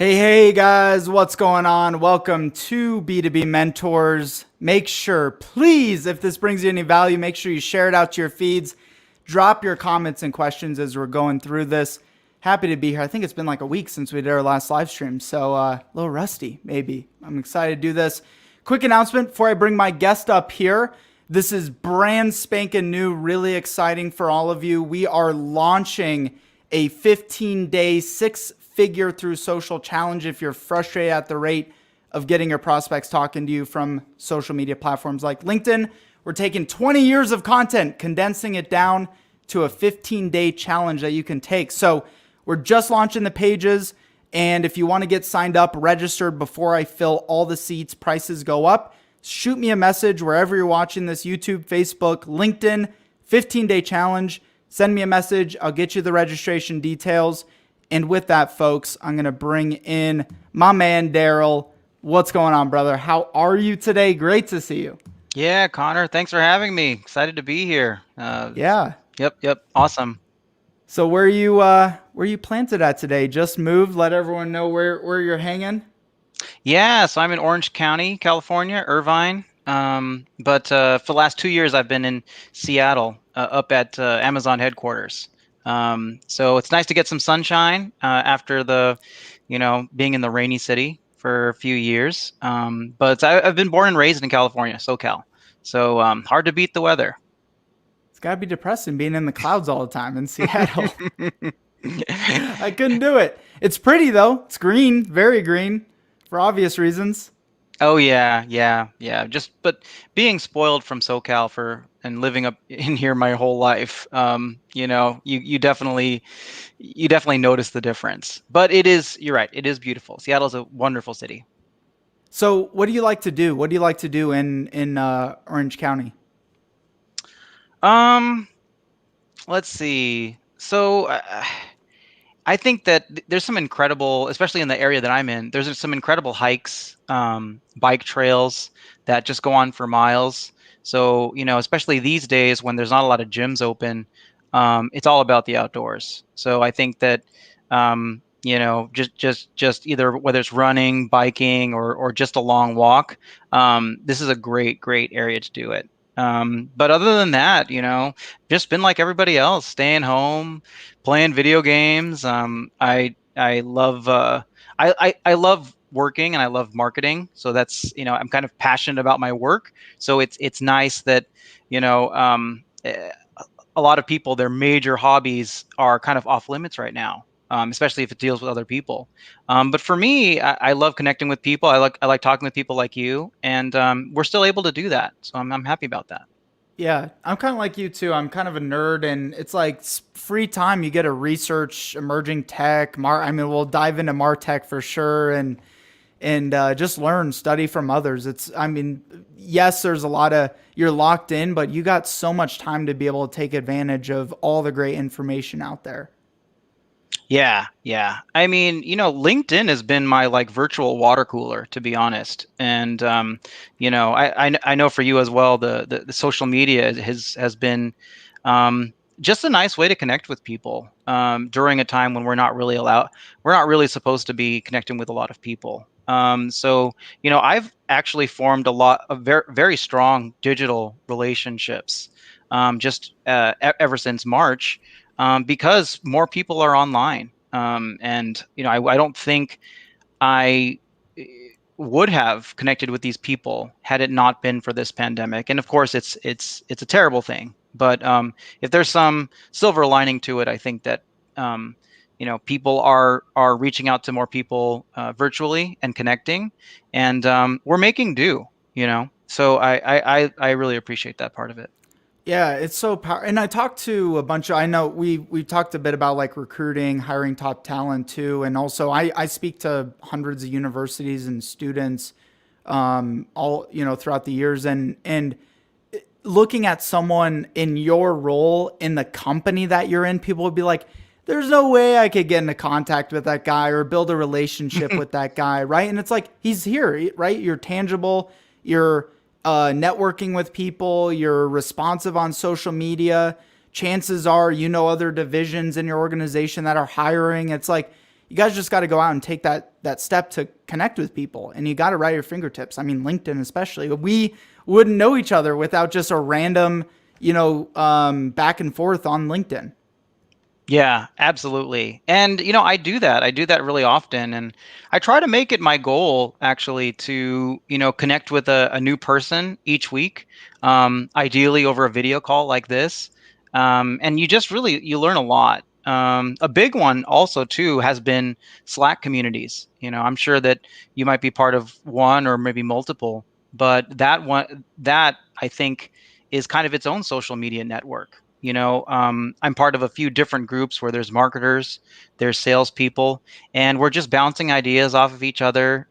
Hey guys, what's going on? Welcome to B2B Mentors. Make sure, please, if this brings you any value, make sure you share it out to your feeds. Drop your comments and questions as we're going through this. Happy to be here. I think it's been like a week since we did our last live stream, so a little rusty, maybe. I'm excited to do this. Quick announcement before I bring my guest up here. This is brand spanking new, really exciting for all of you. We are launching a 15-day, six-figure through social challenge if you're frustrated at the rate of getting your prospects talking to you from social media platforms like LinkedIn. We're taking 20 years of content, condensing it down to a 15-day challenge that you can take. So we're just launching the pages. And if you want to get signed up, registered before I fill all the seats, prices go up, shoot me a message wherever you're watching this: YouTube, Facebook, LinkedIn, 15-day challenge. Send me a message. I'll get you the registration details. And with that, folks, I'm going to bring in my man, Darrell. What's going on, brother? How are you today? Great to see you. Yeah, Connor, thanks for having me. Excited to be here. Yeah. Yep, awesome. So where you planted at today? Just moved. Let everyone know where you're hanging. Yeah, so I'm in Orange County, California, Irvine. But for the last 2 years, I've been in Seattle, up at Amazon headquarters. So it's nice to get some sunshine after being in the rainy city for a few years. But I've been born and raised in California, SoCal. So hard to beat the weather. It's got to be depressing being in the clouds all the time in Seattle. I couldn't do it. It's pretty though. It's green, very green, for obvious reasons. Oh yeah. But being spoiled from SoCal and living up in here my whole life, you definitely notice the difference. But you're right, it is beautiful. Seattle's a wonderful city. So, what do you like to do? What do you like to do in Orange County? Um, let's see. So I think that there's some incredible, especially in the area that I'm in, there's some incredible hikes, bike trails that just go on for miles. So, especially these days when there's not a lot of gyms open, it's all about the outdoors. So I think that, just either whether it's running, biking, or just a long walk, this is a great area to do it. But other than that, just been like everybody else, staying home, playing video games. I love I love working and I love marketing. So that's I'm kind of passionate about my work. So it's nice that you know um, eh, a lot of people, their major hobbies are kind of off limits right now. Especially if it deals with other people. But for me, I love connecting with people. I like talking with people like you, and we're still able to do that. So I'm happy about that. Yeah, I'm kind of like you too. I'm kind of a nerd, and it's like free time. You get to research emerging tech. I mean, we'll dive into Martech for sure, and just learn, study from others. I mean, yes, there's a lot of you're locked in, but you got so much time to be able to take advantage of all the great information out there. Yeah. I mean, LinkedIn has been my like virtual water cooler, to be honest. And I know for you as well, the social media has been just a nice way to connect with people during a time when we're not really supposed to be connecting with a lot of people. So I've actually formed a lot of very strong digital relationships just ever since March because more people are online. And I don't think I would have connected with these people had it not been for this pandemic. And of course, it's a terrible thing. But if there's some silver lining to it, I think that people are reaching out to more people virtually and connecting, and we're making do. So I really appreciate that part of it. Yeah, it's so powerful. And I talked to a bunch of, I know we talked a bit about like recruiting, hiring top talent too. And also I speak to hundreds of universities and students, all, throughout the years, and looking at someone in your role in the company that you're in, people would be like, there's no way I could get into contact with that guy or build a relationship with that guy. Right. And it's like, he's here, right? You're tangible. You're networking with people, you're responsive on social media. Chances are, other divisions in your organization that are hiring. It's like, you guys just got to go out and take that step to connect with people, and you got it right at your fingertips. I mean, LinkedIn especially. We wouldn't know each other without just a random, back and forth on LinkedIn. Yeah, absolutely. And I do that. I do that really often, and I try to make it my goal actually to, connect with a new person each week, ideally over a video call like this. And you just really you learn a lot. A big one also too has been Slack communities. I'm sure that you might be part of one or maybe multiple, but that I think is kind of its own social media network. I'm part of a few different groups where there's marketers, there's salespeople, and we're just bouncing ideas off of each other,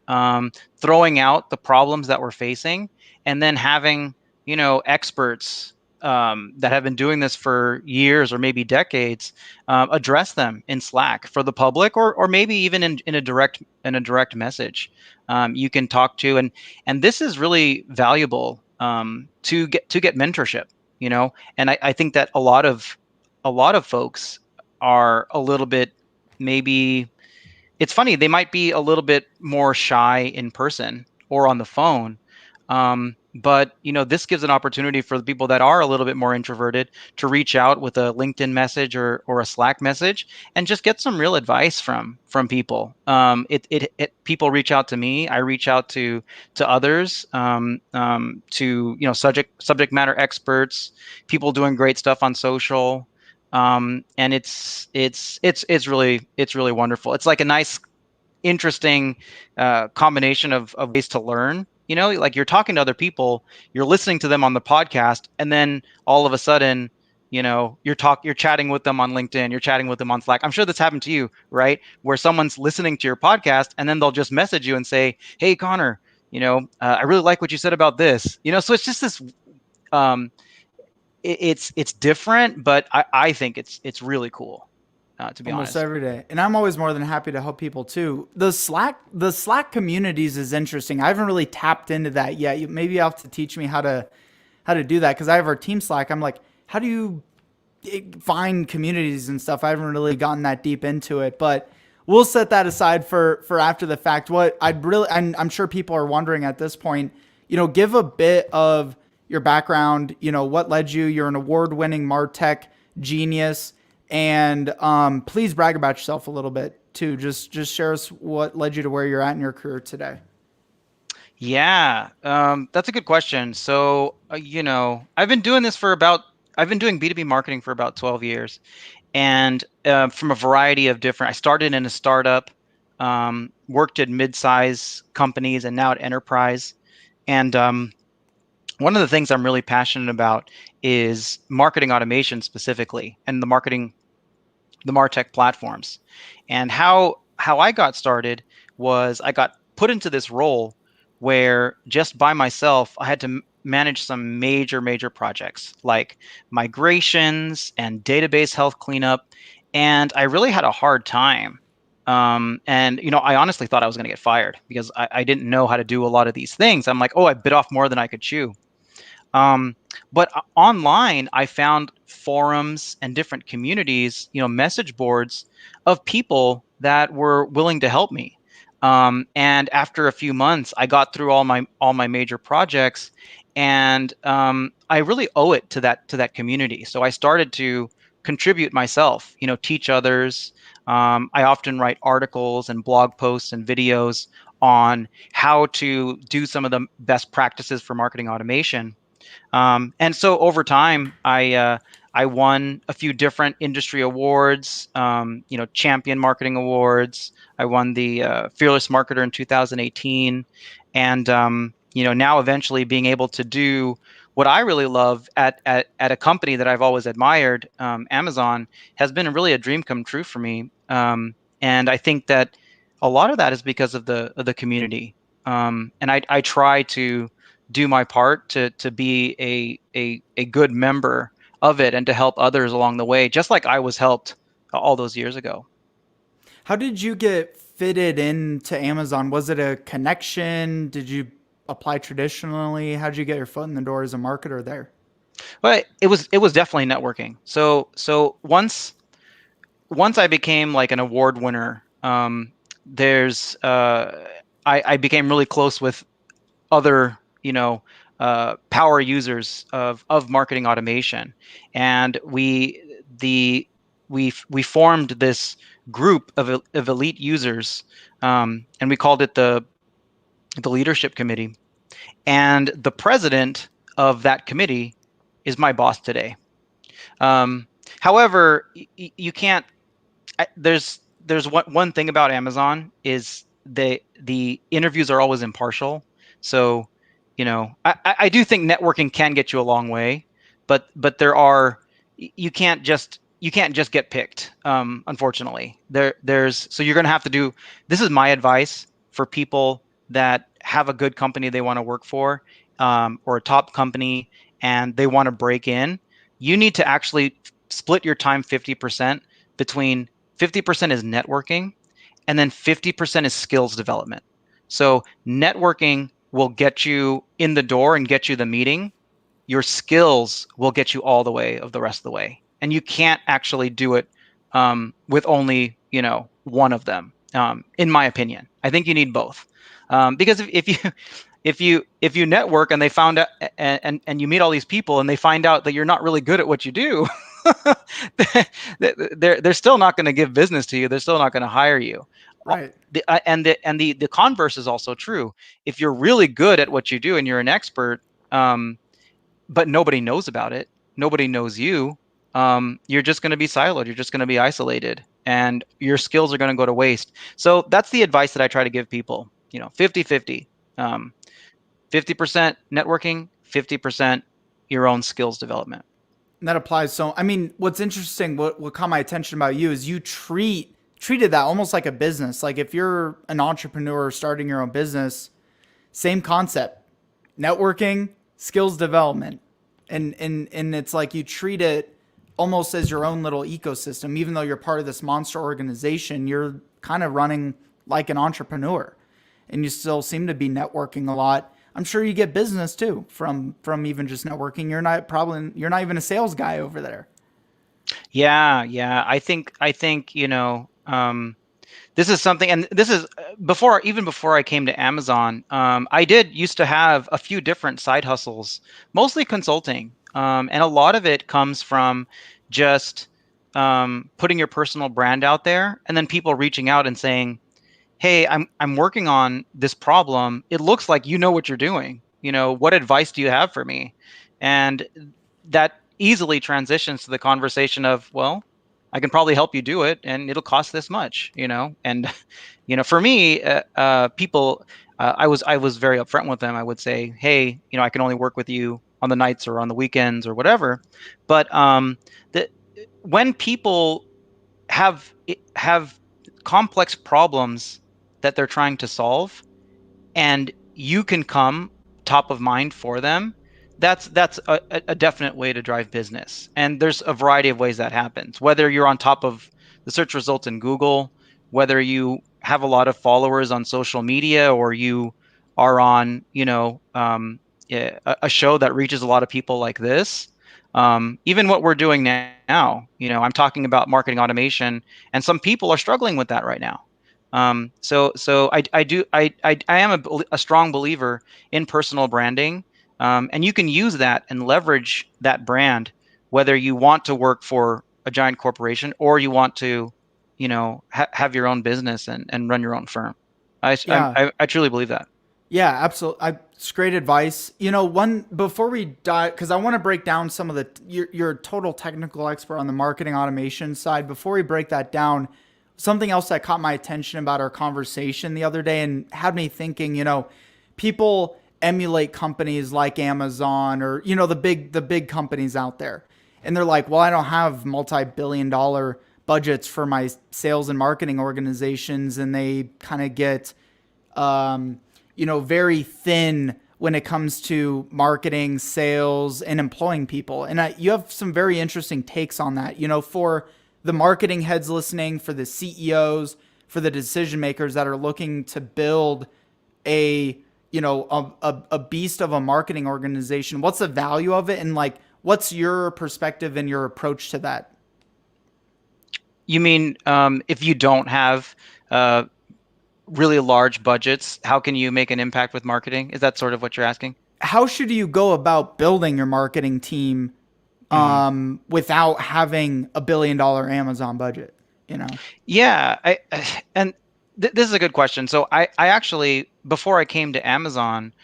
throwing out the problems that we're facing, and then having, experts that have been doing this for years or maybe decades address them in Slack for the public, or maybe even in a direct message you can talk to, and this is really valuable to get mentorship. And I think that a lot of folks are a little bit, maybe it's funny, they might be a little bit more shy in person or on the phone. But this gives an opportunity for the people that are a little bit more introverted to reach out with a LinkedIn message or a Slack message and just get some real advice from people. People reach out to me, I reach out to others, to subject matter experts, people doing great stuff on social. And it's really wonderful. It's like a nice, interesting combination of ways to learn. Like you're talking to other people, you're listening to them on the podcast, and then all of a sudden, you're chatting with them on LinkedIn, you're chatting with them on Slack. I'm sure that's happened to you, right? Where someone's listening to your podcast, and then they'll just message you and say, "Hey, Connor, I really like what you said about this." So it's just this. Um, it's different, but I think it's really cool, to be Almost honest. every day. And I'm always more than happy to help people too. The Slack communities is interesting. I haven't really tapped into that yet. Maybe you have to teach me how to do that, because I have our team Slack. I'm like, how do you find communities and stuff? I haven't really gotten that deep into it, but we'll set that aside for after the fact. What I'd really, and I'm sure people are wondering at this point, give a bit of your background. What led you? You're an award-winning Martech genius, and please brag about yourself a little bit too. Just share us what led you to where you're at in your career today. Yeah, that's a good question. So, I've been doing B2B marketing for about 12 years, and from a variety of different. I started in a startup, worked at mid-size companies, and now at enterprise. And one of the things I'm really passionate about is marketing automation specifically, and the MarTech platforms. And how I got started was I got put into this role where just by myself I had to manage some major projects like migrations and database health cleanup, and I really had a hard time. And I honestly thought I was going to get fired because I didn't know how to do a lot of these things. I'm like, oh, I bit off more than I could chew. But online, I found forums and different communities, message boards of people that were willing to help me. And after a few months, I got through all my major projects, and I really owe it to that community. So I started to contribute myself, teach others. I often write articles and blog posts and videos on how to do some of the best practices for marketing automation. And so over time, I won a few different industry awards, champion marketing awards. I won the Fearless Marketer in 2018, and now eventually being able to do what I really love at a company that I've always admired, Amazon, has been really a dream come true for me. And I think that a lot of that is because of the community. And I try to do my part to be a good member of it and to help others along the way, just like I was helped all those years ago. How did you get fitted into Amazon? Was it a connection? Did you apply traditionally? How did you get your foot in the door as a marketer there? But it was definitely networking. So once I became like an award winner, there's I became really close with other, power users of marketing automation, and we formed this group of elite users, and we called it the leadership committee. And the president of that committee is my boss today. Um, However, you can't. There's one thing about Amazon is the interviews are always impartial. So, I do think networking can get you a long way, but you can't just get picked. Unfortunately, there's so you're gonna have to do. This is my advice for people that have a good company they want to work for, or a top company, and they want to break in. You need to actually split your time 50% between 50% is networking, and then 50% is skills development. So networking will get you in the door and get you the meeting. Your skills will get you all the way of the rest of the way. And you can't actually do it with only, one of them. In my opinion, I think you need both. Because if you if you network and they found out, and you meet all these people and they find out that you're not really good at what you do, they're still not going to give business to you. They're still not going to hire you. Right. The converse is also true. If you're really good at what you do and you're an expert, but nobody knows about it, nobody knows you, you're just going to be siloed. You're just going to be isolated, and your skills are going to go to waste. So that's the advice that I try to give people. 50-50. 50% networking, 50% your own skills development. And that applies. So, I mean, what's interesting, what caught my attention about you is you treated that almost like a business. Like if you're an entrepreneur starting your own business, same concept, networking, skills development, and it's like you treat it almost as your own little ecosystem. Even though you're part of this monster organization, you're kind of running like an entrepreneur, and you still seem to be networking a lot. I'm sure you get business too from even just networking. You're not even a sales guy over there. Yeah, yeah. I think, this is something, and this is even before I came to Amazon. I did used to have a few different side hustles, mostly consulting, and a lot of it comes from just putting your personal brand out there, and then people reaching out and saying, "Hey, I'm working on this problem. It looks like you know what you're doing. What advice do you have for me?" And that easily transitions to the conversation of, "Well, I can probably help you do it, and it'll cost this much." And for me, people, I was very upfront with them. I would say, "Hey, I can only work with you on the nights or on the weekends or whatever." But the when people have complex problems that they're trying to solve, and you can come top of mind for them, that's a definite way to drive business. And there's a variety of ways that happens, whether you're on top of the search results in Google, whether you have a lot of followers on social media, or you are on, a show that reaches a lot of people like this. Even what we're doing now, I'm talking about marketing automation, and some people are struggling with that right now. So I am a strong believer in personal branding, and you can use that and leverage that brand, whether you want to work for a giant corporation or you want to, have your own business and run your own firm. Yeah. I truly believe that. Yeah, absolutely. It's great advice. One before we dive, because I want to break down some of you're a total technical expert on the marketing automation side. Before we break that down, something else that caught my attention about our conversation the other day and had me thinking, people emulate companies like Amazon or the big companies out there, and they're like, well, I don't have multi-billion-dollar budgets for my sales and marketing organizations, and they kind of get very thin when it comes to marketing, sales, and employing people. And you have some very interesting takes on that. For the marketing heads listening, for the CEOs, for the decision makers that are looking to build a a beast of a marketing organization. What's the value of it, and like, what's your perspective and your approach to that? You mean, if you don't have really large budgets, how can you make an impact with marketing? Is that sort of what you're asking? How should you go about building your marketing team Hmm. without having $1 billion Amazon budget? You know, Yeah, and this is a good question. So I actually, before I came to Amazon,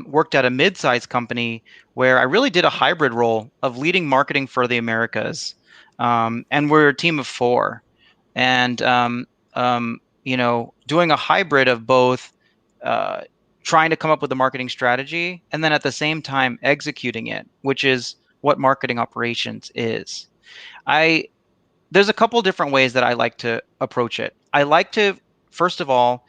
worked at a mid-sized company where I really did a hybrid role of leading marketing for the Americas. And we're a team of four. And doing a hybrid of both uh, trying to come up with a marketing strategy and then at the same time executing it, which is what marketing operations is. I There's a couple different ways that I like to approach it. I like to, first of all,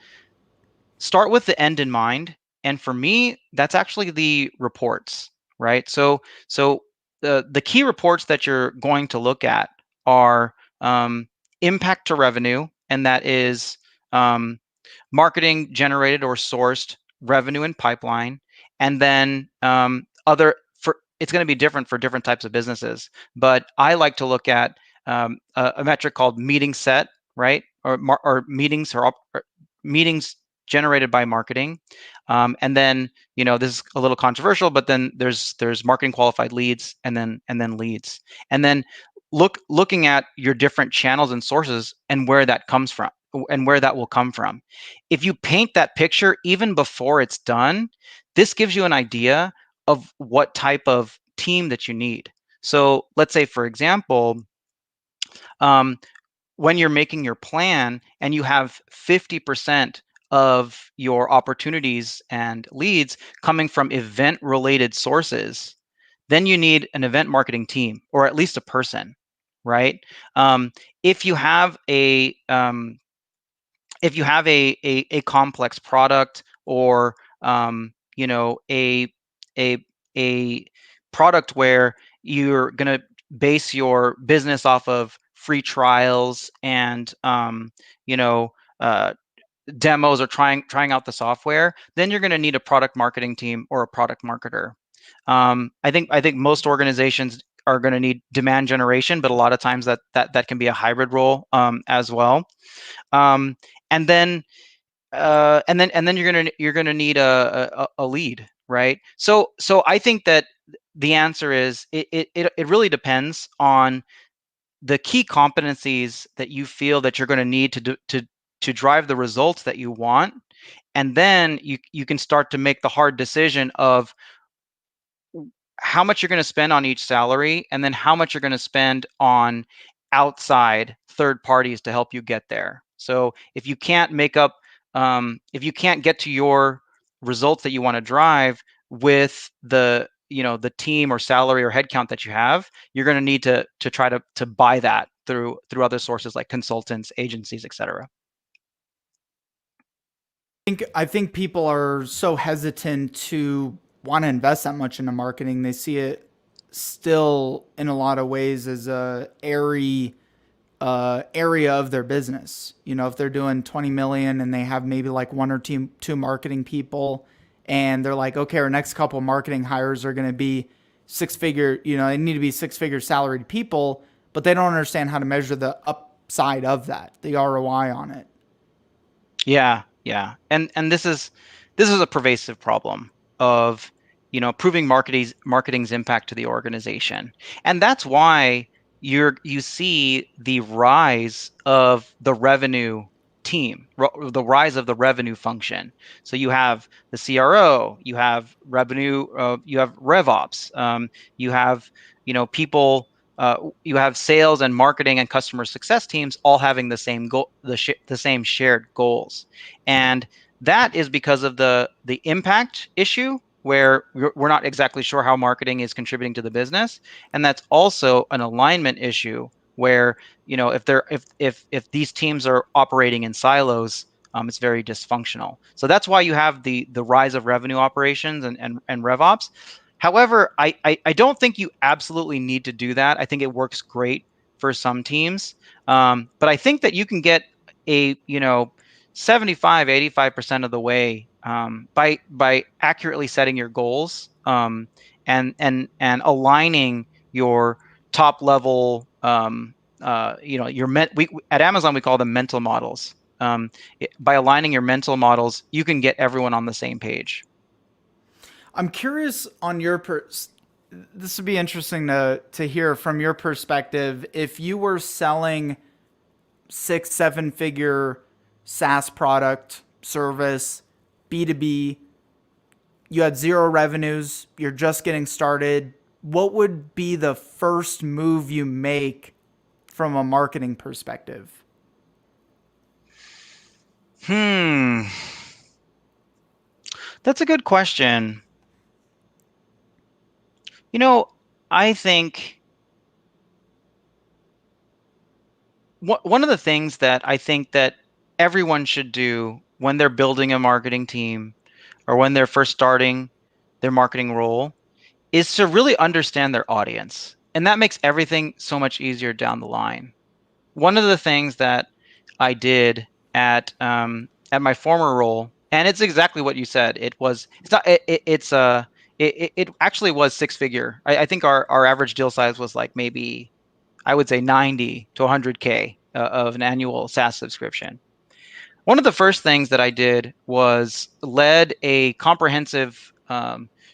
start with the end in mind. And for me, that's actually the reports, right? So the key reports that you're going to look at are impact to revenue, and that is um, marketing generated or sourced revenue and pipeline, and then other for it's going to be different for different types of businesses. But I like to look at a metric called meeting set, right, or meetings or meetings generated by marketing, and then this is a little controversial, but then there's marketing qualified leads, and then leads, and then looking at your different channels and sources and where that comes from and where that will come from. If you paint that picture even before it's done, this gives you an idea of what type of team that you need. So let's say, for example, um, when you're making your plan and you have 50% of your opportunities and leads coming from event related sources, then you need an event marketing team or at least a person, right? Um, if you have a a complex product or a a product where you're going to base your business off of free trials and you know uh, demos or trying out the software, then you're going to need a product marketing team or a product marketer. I think most organizations are going to need demand generation, but a lot of times that can be a hybrid role as well. um, and then and then you're gonna need a lead, right? So I think that the answer is it really depends on the key competencies that you feel that you're going to need to drive the results that you want, and then you can start to make the hard decision of how much you're going to spend on each salary, and then how much you're going to spend on outside third parties to help you get there. So if you can't get to your results that you want to drive with the team or salary or headcount that you have, you're going to need to try to buy that through other sources like consultants, agencies, etc. I think people are so hesitant to want to invest that much into marketing. They see it still in a lot of ways as a airy area of their business. You know, if they're doing 20 million and they have maybe like one or two marketing people, and they're like, okay, our next couple marketing hires are going to be six figure. You know, they need to be six-figure salaried people, but they don't understand how to measure the upside of that, the ROI on it. Yeah, yeah. And this is a pervasive problem of, proving marketing's impact to the organization. And that's why you see the rise of the revenue team, the rise of the revenue function. So you have the CRO, you have revenue, you have RevOps, you have, people, you have sales and marketing and customer success teams all having the same goal, the same shared goals. And that is because of the impact issue where we're not exactly sure how marketing is contributing to the business, and that's also an alignment issue where, if these teams are operating in silos, it's very dysfunctional. So that's why you have the rise of revenue operations and RevOps. However, I don't think you absolutely need to do that. I think it works great for some teams, but I think that you can get a 75, 85% of the way, by accurately setting your goals, and aligning your top level, your at Amazon we call them mental models. by aligning your mental models, you can get everyone on the same page. I'm curious on your this would be interesting to hear from your perspective if you were selling 6 7 figure SaaS product service B2B, you had zero revenues, you're just getting started, what would be the first move you make from a marketing perspective? Hmm, that's a good question. You know, I think one of the things that I think that everyone should do when they're building a marketing team or when they're first starting their marketing role is to really understand their audience. And that makes everything so much easier down the line. One of the things that I did at my former role, and it's exactly what you said. It was it's not it's it actually was six figure. I think our average deal size was like maybe I would say 90 to 100K of an annual SaaS subscription. One of the first things that I did was led a comprehensive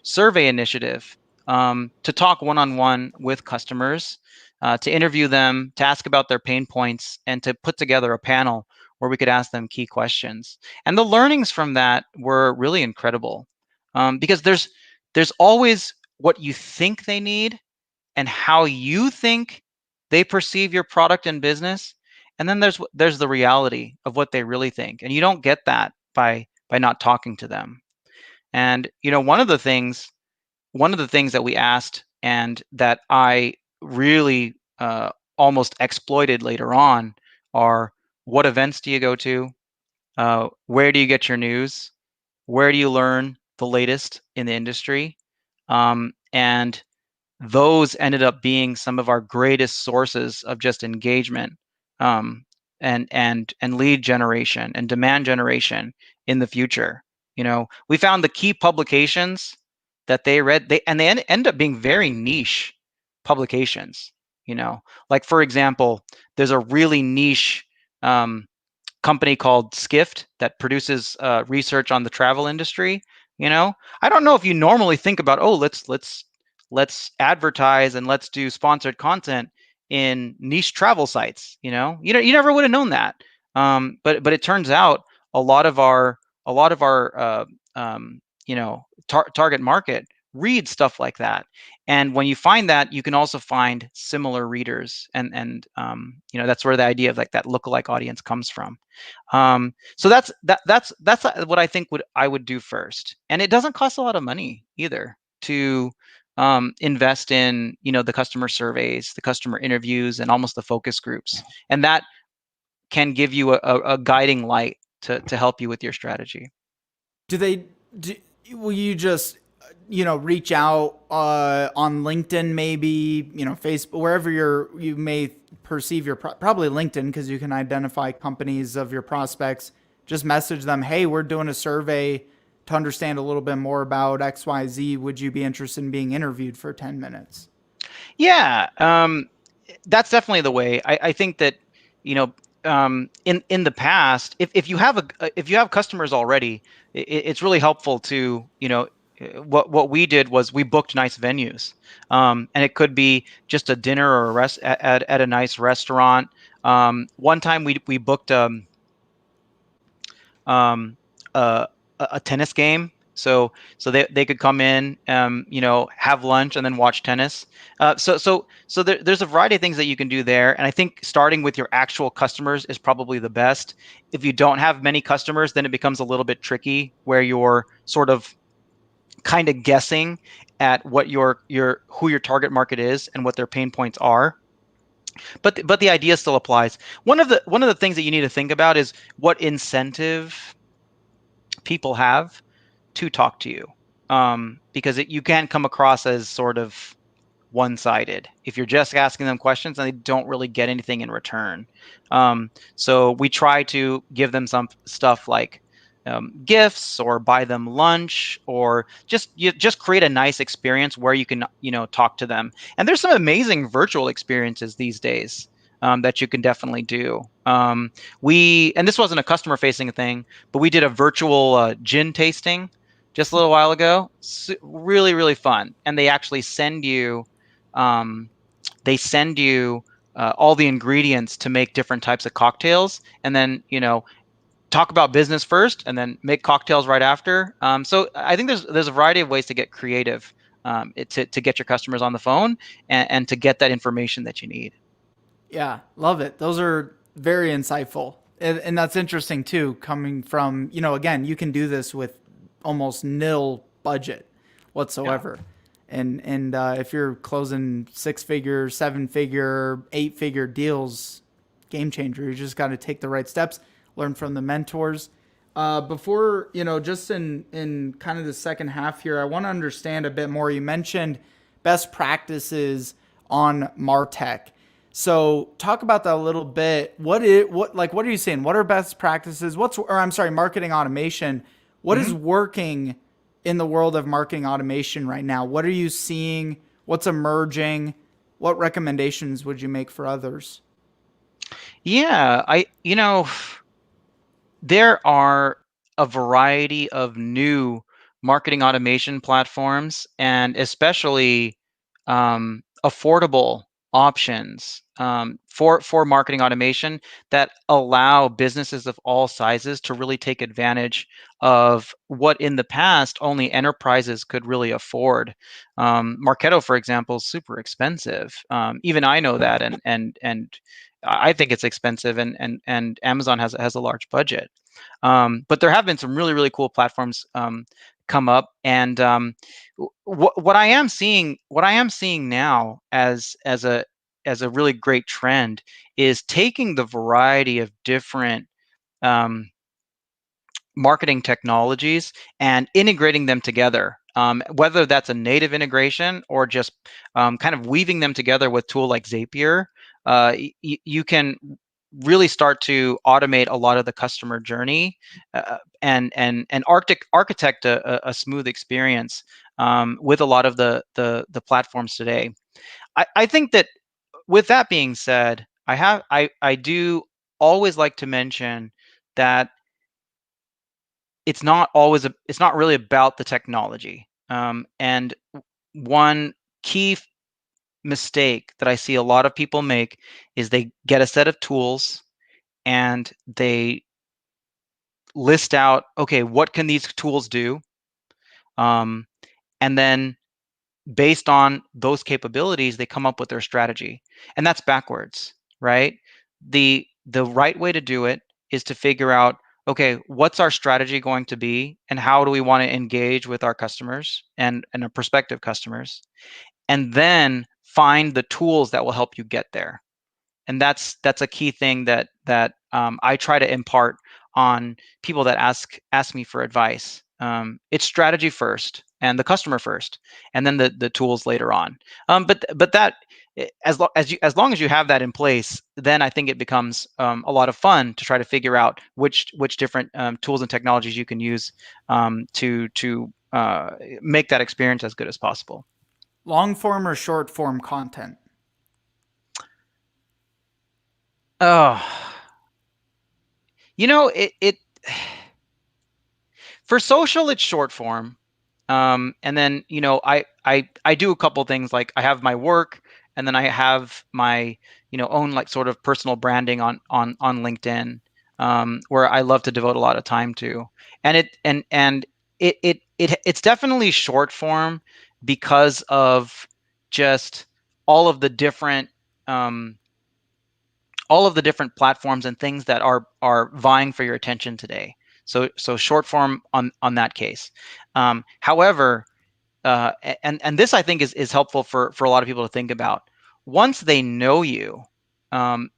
survey initiative to talk one-on-one with customers, to interview them, to ask about their pain points, and to put together a panel where we could ask them key questions. And the learnings from that were really incredible, because there's always what you think they need and how you think they perceive your product and business, and then there's the reality of what they really think, and you don't get that by not talking to them. And one of the things that we asked and that I really almost exploited later on are, what events do you go to, where do you get your news, where do you learn the latest in the industry, and those ended up being some of our greatest sources of just engagement, um, and lead generation and demand generation in the future. We found the key publications that they read, they end up being very niche publications. Like for example, there's a really niche um, company called Skift that produces research on the travel industry. I don't know if you normally think about, oh, let's advertise and let's do sponsored content in niche travel sites. You never would have known that. But it turns out a lot of our target market read stuff like that. And when you find that, you can also find similar readers, and that's where the idea of like that lookalike audience comes from. So that's what I think I would do first, and it doesn't cost a lot of money either to invest in the customer surveys, the customer interviews, and almost the focus groups, and that can give you a guiding light to help you with your strategy. Do they do, will you just reach out on LinkedIn, maybe Facebook, wherever you may perceive your probably LinkedIn, because you can identify companies of your prospects, just message them, hey, we're doing a survey to understand a little bit more about XYZ, would you be interested in being interviewed for 10 minutes? Yeah, that's definitely the way. I think that you know in the past, if you have customers already, it's really helpful to what we did was we booked nice venues, and it could be just a dinner or a rest at a nice restaurant. One time we booked um, a, a tennis game. So they could come in, have lunch and then watch tennis. So there's a variety of things that you can do there. And I think starting with your actual customers is probably the best. If you don't have many customers, then it becomes a little bit tricky where you're sort of kind of guessing at what who your target market is and what their pain points are. But the idea still applies. One of the things that you need to think about is what incentive people have to talk to you, because you can come across as sort of one-sided if you're just asking them questions and they don't really get anything in return. So we try to give them some stuff like gifts, or buy them lunch, or just create a nice experience where you can talk to them. And there's some amazing virtual experiences these days. that you can definitely do. And this wasn't a customer facing thing, but we did a virtual gin tasting just a little while ago. Really, really fun. And they actually send you, um, all the ingredients to make different types of cocktails, and then talk about business first, and then make cocktails right after. So I think there's a variety of ways to get creative, to get your customers on the phone, and to get that information that you need. Yeah, love it. Those are very insightful. And that's interesting too, coming from, again, you can do this with almost nil budget Yeah. whatsoever. And if you're closing 6 figure, 7 figure, 8 figure deals, game changer. You just got to take the right steps, learn from the mentors. Before, just in kind of the second half here, I want to understand a bit more. You mentioned best practices on Martech. So talk about that a little bit. What are you saying? What are best practices? Marketing automation. What is hmm working in the world of marketing automation right now? What are you seeing? What's emerging? What recommendations would you make for others? Yeah, there are a variety of new marketing automation platforms, and especially affordable options for marketing automation that allow businesses of all sizes to really take advantage of what in the past only enterprises could really afford. Marketo, for example, is super expensive. Even I know that, and I think it's expensive, and Amazon has a large budget. But there have been some really, really cool platforms come up, and what I am seeing now as a really great trend is taking the variety of different um, marketing technologies and integrating them together. Whether that's a native integration or just kind of weaving them together with a tool like Zapier, you can really start to automate a lot of the customer journey, and architect a smooth experience with a lot of the platforms today. I think that, with that being said, I do always like to mention that it's not really about the technology. And one key mistake that I see a lot of people make is they get a set of tools and they list out, okay, what can these tools do? Um, and then based on those capabilities, they come up with their strategy. And that's backwards, right? The right way to do it is to figure out, okay, what's our strategy going to be, and how do we want to engage with our customers and our prospective customers? And then find the tools that will help you get there. And that's a key thing that I try to impart on people that ask me for advice. It's strategy first, and the customer first, and then the tools later on. But that, as long as you have that in place, then I think it becomes a lot of fun to try to figure out which different tools and technologies you can use to make that experience as good as possible. Long form or short form content? Oh, it for social, it's short form. And then I do a couple things, like I have my work, and then I have my own, like, sort of personal branding on LinkedIn, where I love to devote a lot of time to. And it's definitely short form because of just all of the different um, all of the different platforms and things that are vying for your attention today. So short form on that case. However, and this, I think, is helpful for a lot of people to think about. Once they know you, and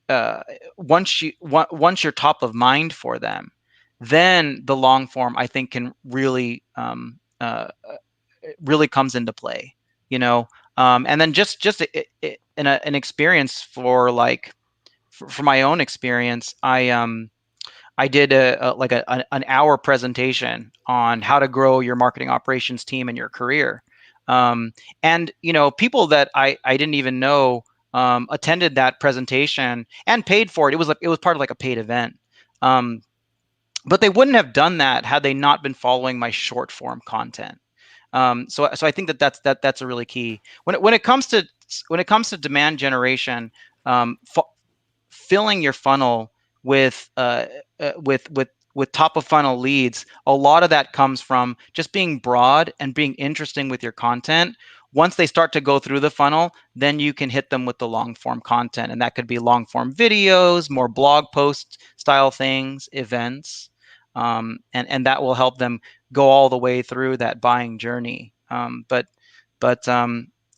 uh, once you're top of mind for them, then the long form, I think, can really comes into play. You know, and then just an experience for, like, for my own experience, I did an hour presentation on how to grow your marketing operations team in your career. And people that I didn't even know attended that presentation and paid for it. It was part of like a paid event. Um, but they wouldn't have done that had they not been following my short form content. So I think that's a really key when it comes to demand generation. Um, Filling your funnel with with top of funnel leads, a lot of that comes from just being broad and being interesting with your content. Once they start to go through the funnel, then you can hit them with the long form content, and that could be long form videos, more blog post style things, events, and that will help them go all the way through that buying journey. But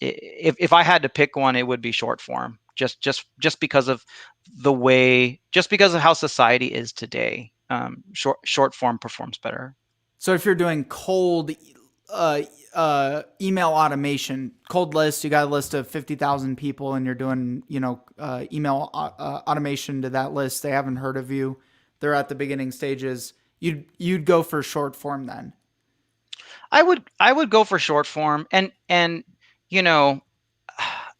if I had to pick one, it would be short form, just because of just because of how society is today. Short form performs better. So if you're doing cold uh, email automation, cold list, you got a list of 50,000 people, and you're doing email automation to that list. They haven't heard of you. They're at the beginning stages. You'd go for short form then. I would go for short form, and you know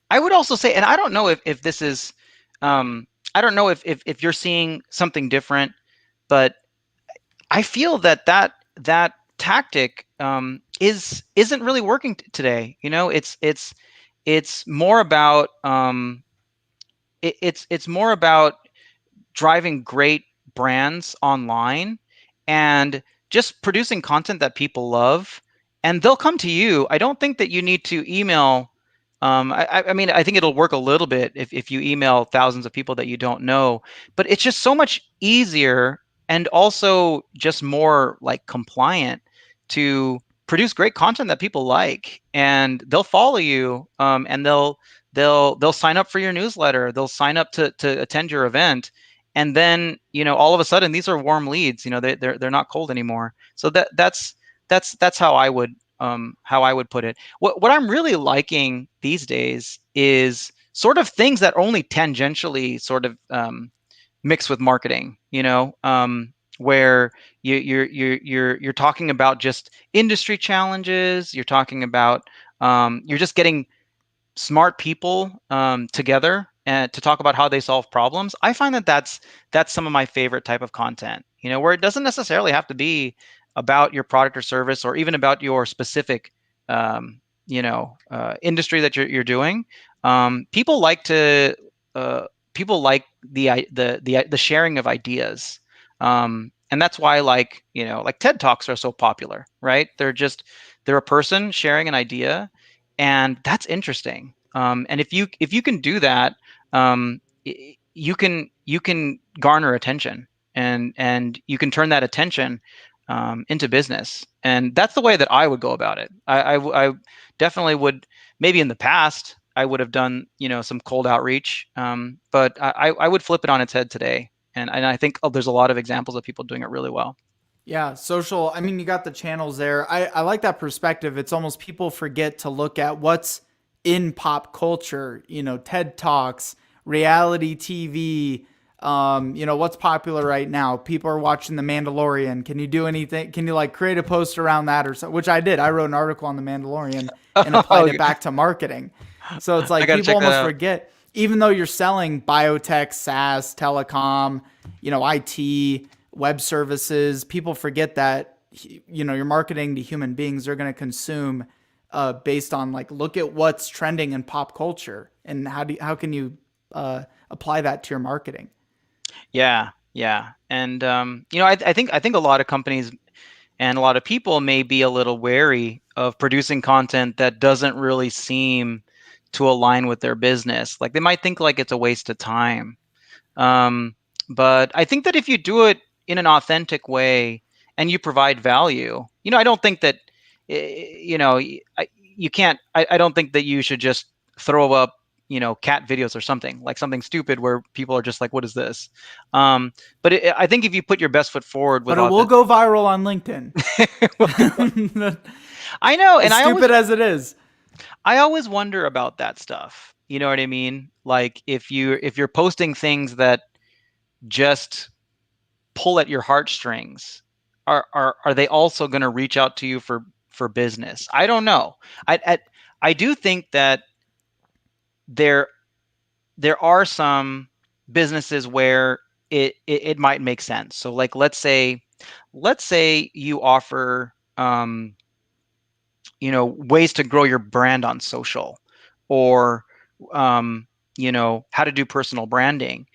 I would also say, and I don't know if this is, I don't know if you're seeing something different, but I feel that tactic isn't really working today. It's more about it's more about driving great brands online and just producing content that people love, and they'll come to you. I don't think that you need to email. I mean, I think it'll work a little bit if you email thousands of people that you don't know, but it's just so much easier and also just more like compliant to produce great content that people like, and they'll follow you, and they'll sign up for your newsletter, they'll sign up to attend your event, and then all of a sudden these are warm leads. They're not cold anymore. So that's how I would put it. What I'm really liking these days is sort of things that only tangentially sort of mix with marketing, where you're talking about just industry challenges. You're talking about you're just getting smart people together and to talk about how they solve problems. I find that that's some of my favorite type of content. Where it doesn't necessarily have to be about your product or service, or even about your specific industry that you're doing. People like to people like the sharing of ideas. And that's why, like TED Talks are so popular, right? They're a person sharing an idea, and that's interesting. And if you can do that, you can garner attention, and you can turn that attention into business. And that's the way that I would go about it. I definitely would. Maybe in the past I would have done some cold outreach, but I would flip it on its head today. And I think there's a lot of examples of people doing it really well. Yeah, social. I mean, you got the channels there. I like that perspective. It's almost people forget to look at what's in pop culture, TED Talks, reality TV, what's popular right now. People are watching The Mandalorian. Can you do anything? Can you like create a post around that or so? Which I did. I wrote an article on The Mandalorian and applied Oh, it back to marketing. So it's I like got to people check that almost out. forget, even though you're selling biotech, SaaS, telecom, IT, web services, people forget that you're marketing to human beings. They're going to consume based on like look at what's trending in pop culture, and how can you apply that to your marketing. Yeah, yeah. And I think a lot of companies and a lot of people may be a little wary of producing content that doesn't really seem to align with their business. Like they might think like it's a waste of time. Um, but I think that if you do it in an authentic way and you provide value, I don't think that, you can't. I don't think that you should just throw up, cat videos or something like something stupid where people are just like, "What is this?" But I think if you put your best foot forward But with it will authentic, go viral on LinkedIn. I know, and As stupid as it is. I always wonder about that stuff. You know what I mean? Like if you're posting things that just pull at your heartstrings, are they also going to reach out to you for business? I don't know. I do think that there there are some businesses where it might make sense. So like let's say you offer ways to grow your brand on social, or um, how to do personal branding.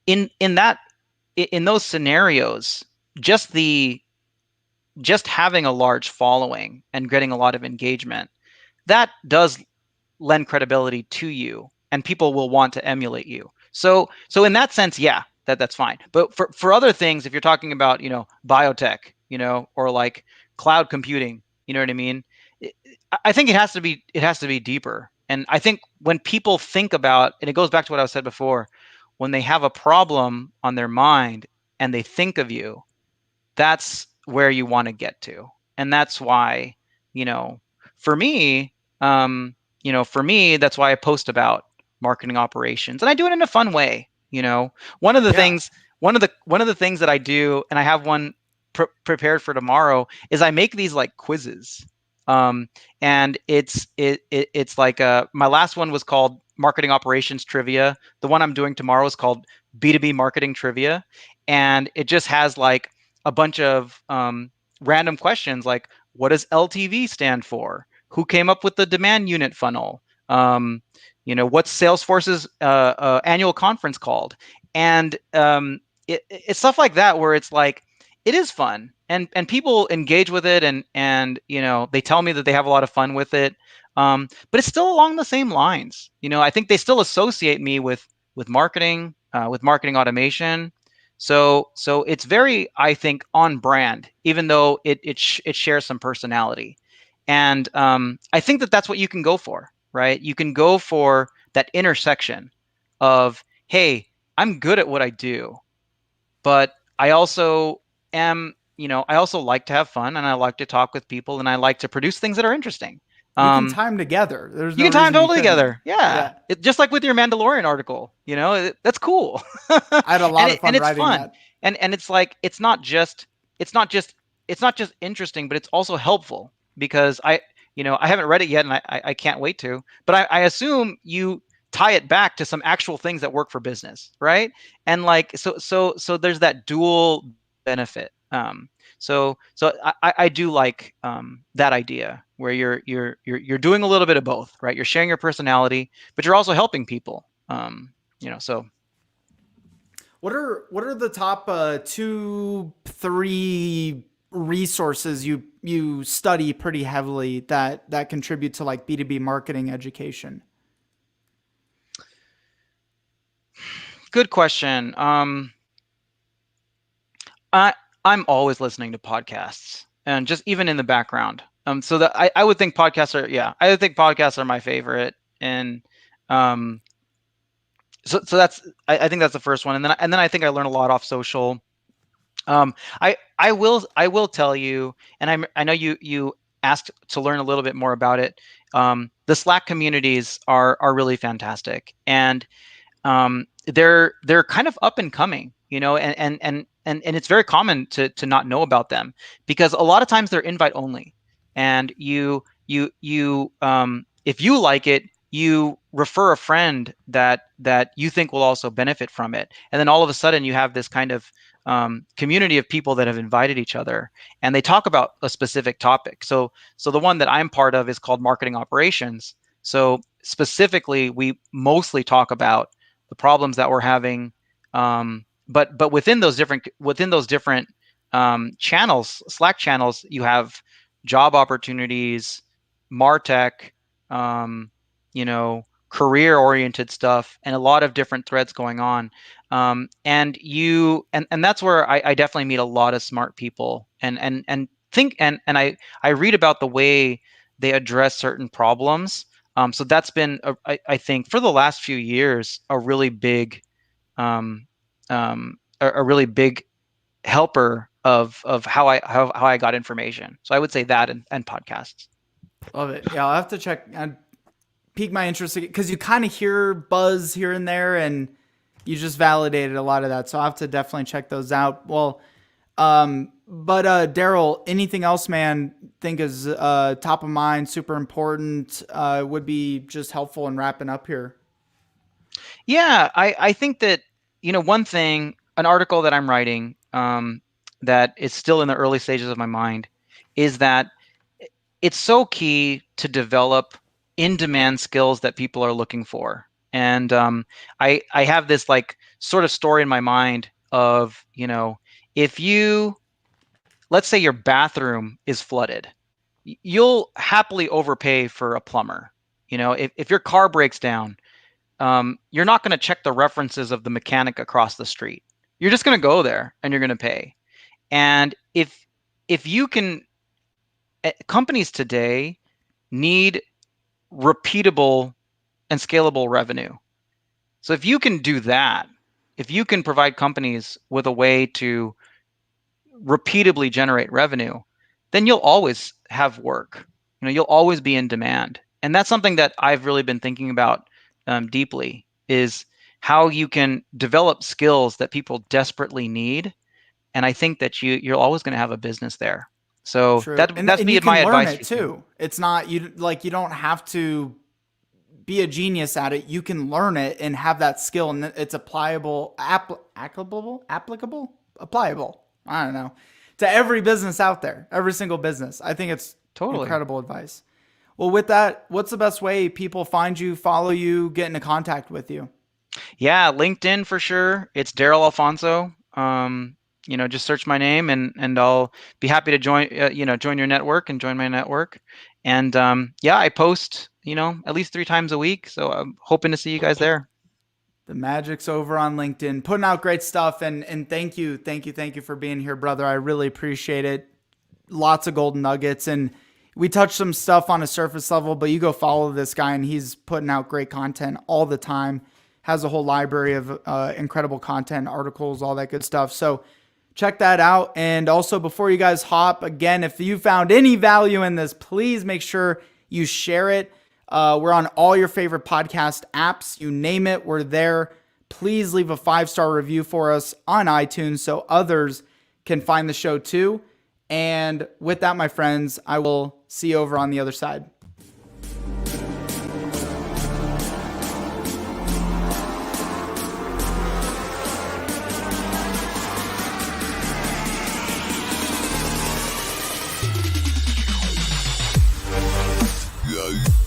In those scenarios, just the just having a large following and getting a lot of engagement, that does lend credibility to you, and people will want to emulate you. So in that sense, yeah, that's fine. But for other things, if you're talking about, biotech, or like cloud computing, you know what I mean? I think it has to be deeper. And I think when people think about, and it goes back to what I said before, when they have a problem on their mind and they think of you, that's where you want to get to. And that's why, you know, for me, that's why I post about marketing operations, and I do it in a fun way. One of the Yeah. things, one of the things that I do, and I have one prepared for tomorrow, is I make these like quizzes. Um, and it's like my last one was called marketing operations trivia. The one I'm doing tomorrow is called B2B marketing trivia, and it just has like a bunch of random questions like, what does LTV stand for? Who came up with the demand unit funnel? What's Salesforce's annual conference called? And it's stuff like that where it's like, it is fun, and people engage with it, and they tell me that they have a lot of fun with it. But it's still along the same lines. I think they still associate me with marketing, with marketing automation. So it's very, I think, on brand, even though it shares some personality. And I think that's what you can go for, right? You can go for that intersection of, hey, I'm good at what I do, but I also I also like to have fun, and I like to talk with people, and I like to produce things that are interesting. You can Um, tie them together. There's you no can tie them reason you totally couldn't. together. Yeah. Yeah. Just like with your Mandalorian article, that's cool. I had a and lot of it and fun it's writing fun. that. And it's like, it's not just interesting, but it's also helpful, because I haven't read it yet, and I can't wait to. But I assume you tie it back to some actual things that work for business, right? And like, so there's that dual benefit. So I do like that idea where you're doing a little bit of both, right? You're sharing your personality, but you're also helping people. So What are the top two, three resources you study pretty heavily that contribute to like B2B marketing education? good question. I I'm always listening to podcasts, and just even in the background. So that I would think podcasts are, yeah, I would think podcasts are my favorite. And um, so I think that's the first one, and then I think I learn a lot off social. I will tell you, and I know you asked to learn a little bit more about it. The Slack communities are really fantastic, and they're kind of up and coming, and it's very common to not know about them, because a lot of times they're invite only, and if you like it, you refer a friend that you think will also benefit from it, and then all of a sudden you have this kind of community of people that have invited each other, and they talk about a specific topic. So the one that I'm part of is called marketing operations. So specifically, we mostly talk about the problems that we're having. But within those different channels, Slack channels, you have job opportunities, Martech, um, career-oriented stuff, and a lot of different threads going on. And that's where I definitely meet a lot of smart people, and think, and I read about the way they address certain problems. So that's been, I think, for the last few years, um, a really big helper of how I got information. So I would say that, and podcasts. Love it. Yeah, I'll have to check and pique my interest because you kind of hear buzz here and there, and you just validated a lot of that. So I'll have to definitely check those out. Well, but Darrell, anything else, man, think is top of mind, super important, would be just helpful in wrapping up here. Yeah, I think that, one thing, an article that I'm writing, that is still in the early stages of my mind, is that it's so key to develop in-demand skills that people are looking for. And I have this like sort of story in my mind of, if you, let's say your bathroom is flooded, you'll happily overpay for a plumber. If your car breaks down, you're not going to check the references of the mechanic across the street. You're just going to go there and you're going to pay. And if you can, companies today need repeatable and scalable revenue. So if you can do that, if you can provide companies with a way to repeatably generate revenue, then you'll always have work. You'll always be in demand. And that's something that I've really been thinking about deeply, is how you can develop skills that people desperately need. And I think that you're always going to have a business there. So True. that's And you my can learn advice it for you. too. It's not you don't have to be a genius at it. You can learn it and have that skill, and it's applicable, applicable. I don't know, to every business out there, every single business. I think it's Totally. incredible advice. Well, with that, what's the best way people find you, follow you, get into contact with you? Yeah, LinkedIn for sure. It's Darrell Alfonso. Just search my name and I'll be happy to join your network and join my network. And yeah, I post, at least 3 times a week. So I'm hoping to see you guys there. The magic's over on LinkedIn, putting out great stuff. And thank you, thank you for being here, brother. I really appreciate it. Lots of golden nuggets, and we touched some stuff on a surface level, but you go follow this guy and he's putting out great content all the time. Has a whole library of incredible content, articles, all that good stuff. So check that out. And also, before you guys hop, again, if you found any value in this, please make sure you share it. We're on all your favorite podcast apps. You name it, we're there. Please leave a 5-star review for us on iTunes so others can find the show too. And with that, my friends, I will see you over on the other side. Yeah.